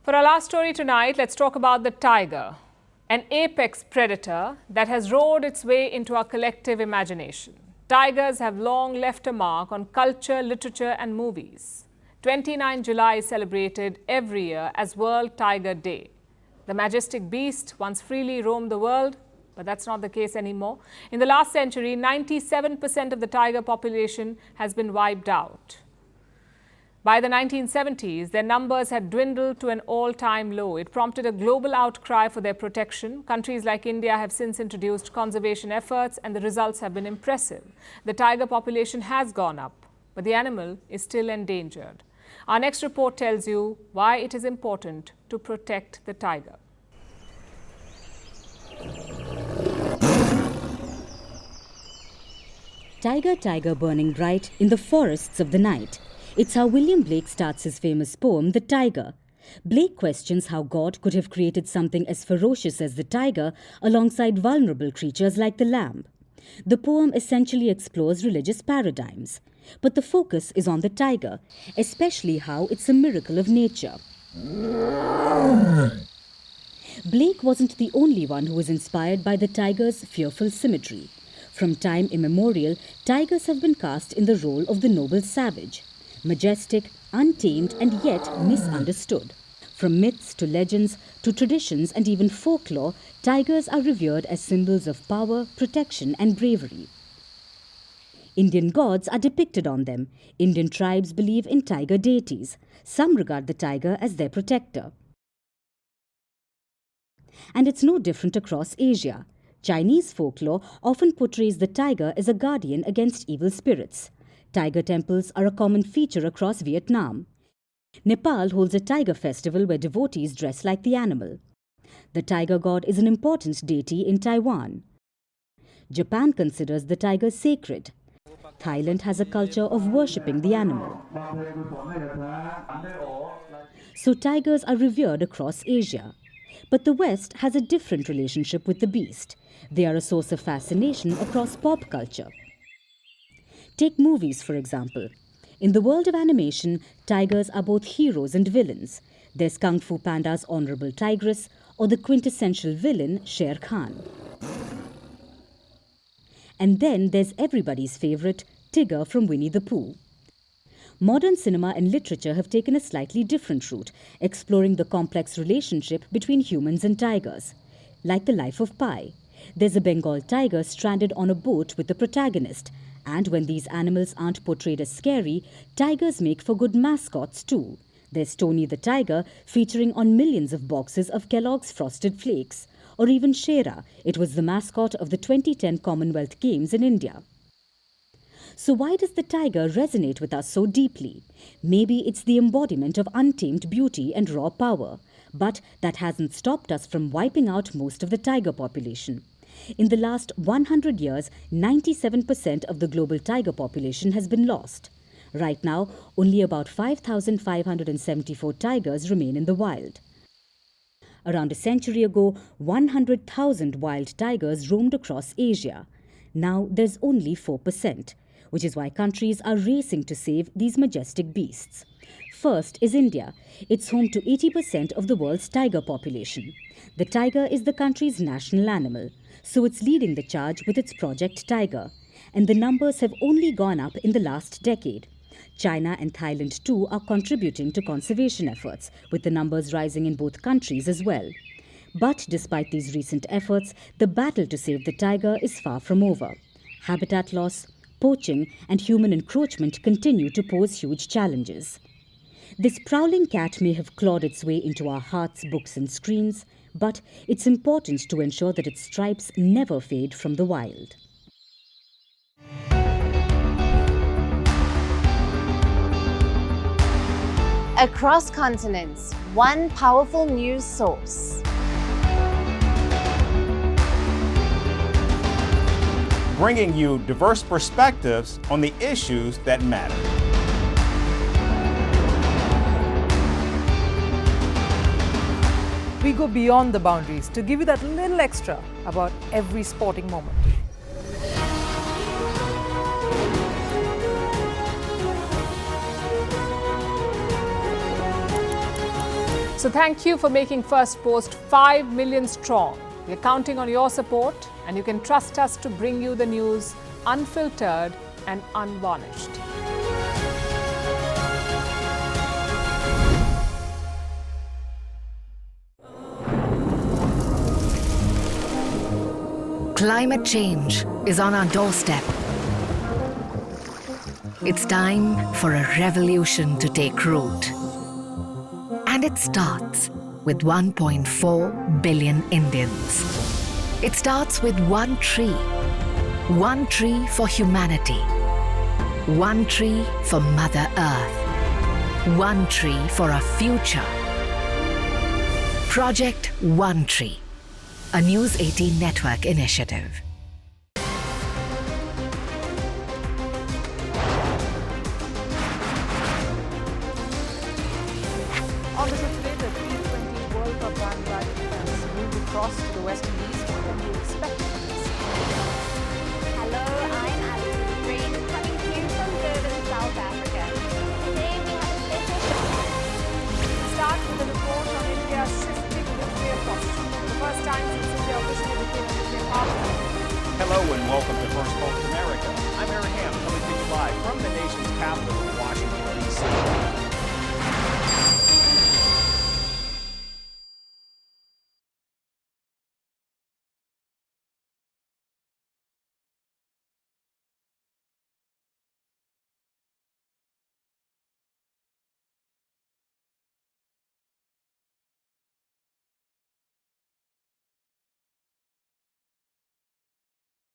For our last story tonight, let's talk about the tiger, an apex predator that has roared its way into our collective imagination. Tigers have long left a mark on culture, literature and movies. 29 July is celebrated every year as World Tiger Day. The majestic beast once freely roamed the world, but that's not the case anymore. In the last century, 97% of the tiger population has been wiped out. By the 1970s, their numbers had dwindled to an all-time low. It prompted a global outcry for their protection. Countries like India have since introduced conservation efforts, and the results have been impressive. The tiger population has gone up, but the animal is still endangered. Our next report tells you why it is important to protect the tiger. Tiger, tiger burning bright in the forests of the night. It's how William Blake starts his famous poem, The Tiger. Blake questions how God could have created something as ferocious as the tiger alongside vulnerable creatures like the lamb. The poem essentially explores religious paradigms, but the focus is on the tiger, especially how it's a miracle of nature. Blake wasn't the only one who was inspired by the tiger's fearful symmetry. From time immemorial, tigers have been cast in the role of the noble savage. Majestic, untamed and yet misunderstood. From myths to legends to traditions and even folklore, tigers are revered as symbols of power, protection and bravery. Indian gods are depicted on them. Indian tribes believe in tiger deities. Some regard the tiger as their protector. And it's no different across Asia. Chinese folklore often portrays the tiger as a guardian against evil spirits. Tiger temples are a common feature across Vietnam. Nepal holds a tiger festival where devotees dress like the animal. The tiger god is an important deity in Taiwan. Japan considers the tiger sacred. Thailand has a culture of worshipping the animal. So tigers are revered across Asia. But the West has a different relationship with the beast. They are a source of fascination across pop culture. Take movies, for example. In the world of animation, tigers are both heroes and villains. There's Kung Fu Panda's Honorable Tigress or the quintessential villain, Sher Khan. And then there's everybody's favourite, Tigger from Winnie the Pooh. Modern cinema and literature have taken a slightly different route, exploring the complex relationship between humans and tigers. Like The Life of Pi. There's a Bengal tiger stranded on a boat with the protagonist. And when these animals aren't portrayed as scary, tigers make for good mascots too. There's Tony the Tiger, featuring on millions of boxes of Kellogg's Frosted Flakes. Or even Shera, it was the mascot of the 2010 Commonwealth Games in India. So why does the tiger resonate with us so deeply? Maybe it's the embodiment of untamed beauty and raw power. But that hasn't stopped us from wiping out most of the tiger population. In the last 100 years, 97% of the global tiger population has been lost. Right now, only about 5,574 tigers remain in the wild. Around a century ago, 100,000 wild tigers roamed across Asia. Now there's only 4%, which is why countries are racing to save these majestic beasts. First is India. It's home to 80% of the world's tiger population. The tiger is the country's national animal, so it's leading the charge with its Project Tiger. And the numbers have only gone up in the last decade. China and Thailand too are contributing to conservation efforts, with the numbers rising in both countries as well. But despite these recent efforts, the battle to save the tiger is far from over. Habitat loss, poaching and human encroachment continue to pose huge challenges. This prowling cat may have clawed its way into our hearts, books and screens, but it's important to ensure that its stripes never fade from the wild. Across continents, one powerful news source. Bringing you diverse perspectives on the issues that matter. We go beyond the boundaries to give you that little extra about every sporting moment. So thank you for making Firstpost 5 million strong. We're counting on your support, and you can trust us to bring you the news unfiltered and unvarnished. Climate change is on our doorstep. It's time for a revolution to take root. And it starts with 1.4 billion Indians. It starts with one tree for humanity, one tree for Mother Earth, one tree for our future. Project One Tree, a News 18 network initiative.